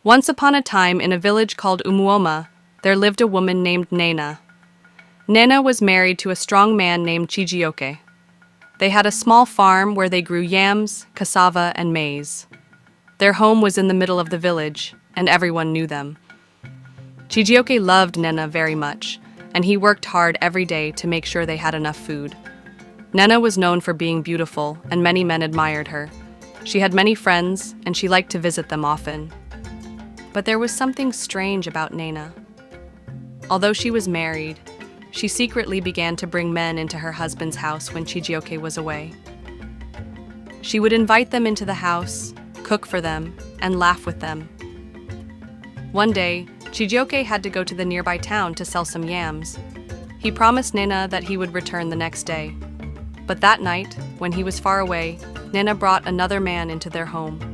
Once upon a time, in a village called Umuoma, there lived a woman named Nena. Nena was married to a strong man named Chijioke. They had a small farm where they grew yams, cassava, and maize. Their home was in the middle of the village, and everyone knew them. Chijioke loved Nena very much, and he worked hard every day to make sure they had enough food. Nena was known for being beautiful, and many men admired her. She had many friends, and she liked to visit them often. But there was something strange about Nena. Although she was married, she secretly began to bring men into her husband's house when Chijioke was away. She would invite them into the house, cook for them, and laugh with them. One day, Chijioke had to go to the nearby town to sell some yams. He promised Nena that he would return the next day. But that night, when he was far away, Nena brought another man into their home.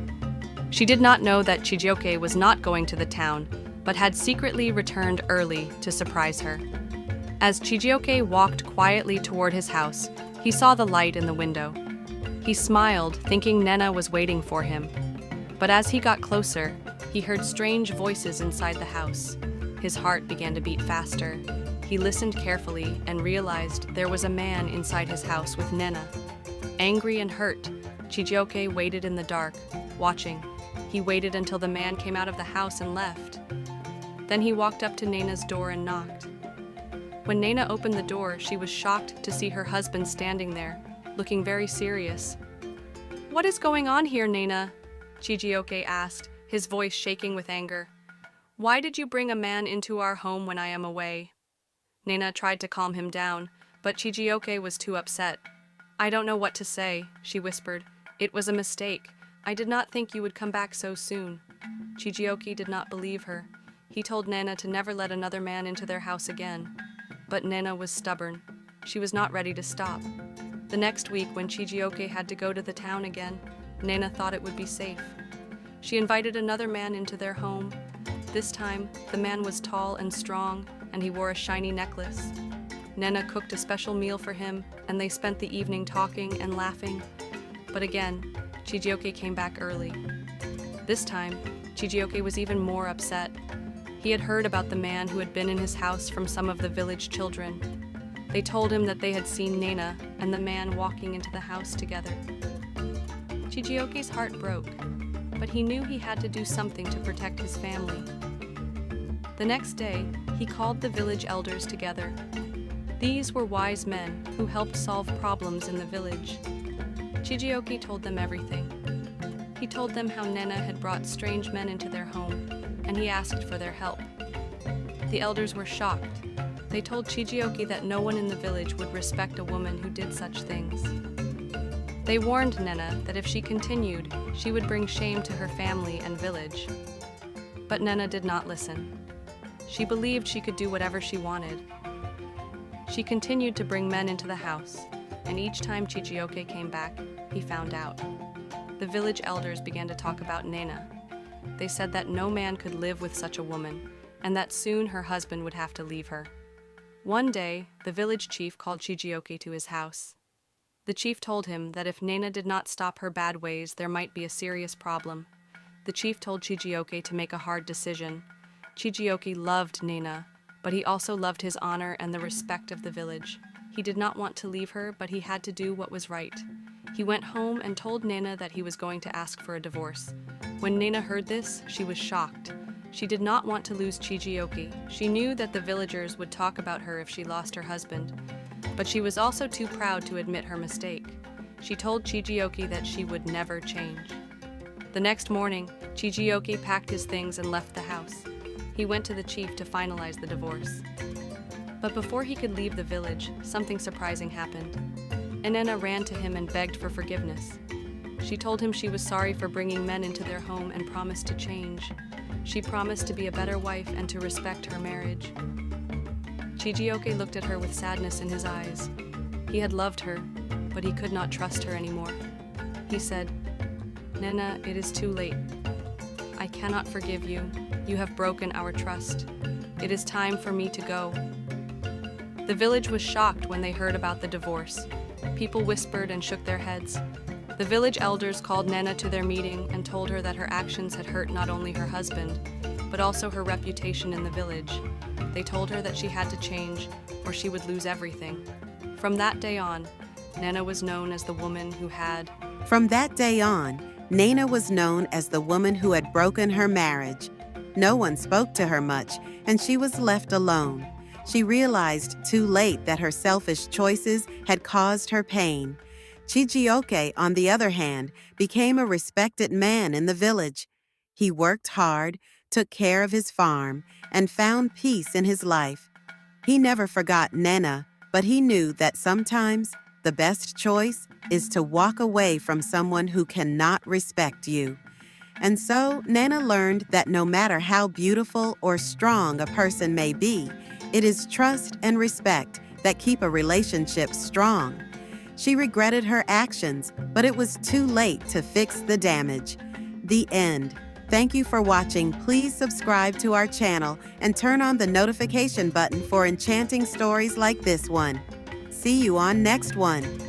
She did not know that Chijioke was not going to the town, but had secretly returned early to surprise her. As Chijioke walked quietly toward his house, he saw the light in the window. He smiled, thinking Nena was waiting for him. But as he got closer, he heard strange voices inside the house. His heart began to beat faster. He listened carefully and realized there was a man inside his house with Nena. Angry and hurt, Chijioke waited in the dark, watching. He waited until the man came out of the house and left. Then he walked up to Nena's door and knocked. When Nena opened the door, she was shocked to see her husband standing there, looking very serious. "What is going on here, Nena?" Chijioke asked, his voice shaking with anger. "Why did you bring a man into our home when I am away?" Nena tried to calm him down, but Chijioke was too upset. "I don't know what to say," she whispered. "It was a mistake. I did not think you would come back so soon." Chijioke did not believe her. He told Nena to never let another man into their house again. But Nena was stubborn. She was not ready to stop. The next week, when Chijioke had to go to the town again, Nena thought it would be safe. She invited another man into their home. This time, the man was tall and strong, and he wore a shiny necklace. Nena cooked a special meal for him, and they spent the evening talking and laughing. But again, Chijioke came back early. This time, Chijioke was even more upset. He had heard about the man who had been in his house from some of the village children. They told him that they had seen Nena and the man walking into the house together. Chijioke's heart broke, but he knew he had to do something to protect his family. The next day, he called the village elders together. These were wise men who helped solve problems in the village. Chijioke told them everything. He told them how Nena had brought strange men into their home, and he asked for their help. The elders were shocked. They told Chijioke that no one in the village would respect a woman who did such things. They warned Nena that if she continued, she would bring shame to her family and village. But Nena did not listen. She believed she could do whatever she wanted. She continued to bring men into the house, and each time Chijioke came back, he found out. The village elders began to talk about Nena. They said that no man could live with such a woman, and that soon her husband would have to leave her. One day, the village chief called Chijioke to his house. The chief told him that if Nena did not stop her bad ways, there might be a serious problem. The chief told Chijioke to make a hard decision. Chijioke loved Nena, but he also loved his honor and the respect of the village. He did not want to leave her, but he had to do what was right. He went home and told Nena that he was going to ask for a divorce. When Nena heard this, she was shocked. She did not want to lose Chijioke. She knew that the villagers would talk about her if she lost her husband. But she was also too proud to admit her mistake. She told Chijioke that she would never change. The next morning, Chijioke packed his things and left the house. He went to the chief to finalize the divorce. But before he could leave the village, something surprising happened. Nena ran to him and begged for forgiveness. She told him she was sorry for bringing men into their home and promised to change. She promised to be a better wife and to respect her marriage. Chijioke looked at her with sadness in his eyes. He had loved her, but he could not trust her anymore. He said, "Nena, it is too late. I cannot forgive you. You have broken our trust. It is time for me to go." The village was shocked when they heard about the divorce. People whispered and shook their heads. The village elders called Nana to their meeting and told her that her actions had hurt not only her husband, but also her reputation in the village. They told her that she had to change, or she would lose everything. From that day on, Nana was known as the woman who had... From that day on, Nana was known as the woman who had broken her marriage. No one spoke to her much, and she was left alone. She realized too late that her selfish choices had caused her pain. Chijioke, on the other hand, became a respected man in the village. He worked hard, took care of his farm, and found peace in his life. He never forgot Nana, but he knew that sometimes the best choice is to walk away from someone who cannot respect you. And so Nana learned that no matter how beautiful or strong a person may be, it is trust and respect that keep a relationship strong. She regretted her actions, but it was too late to fix the damage. The end. Thank you for watching. Please subscribe to our channel and turn on the notification button for enchanting stories like this one. See you on next one.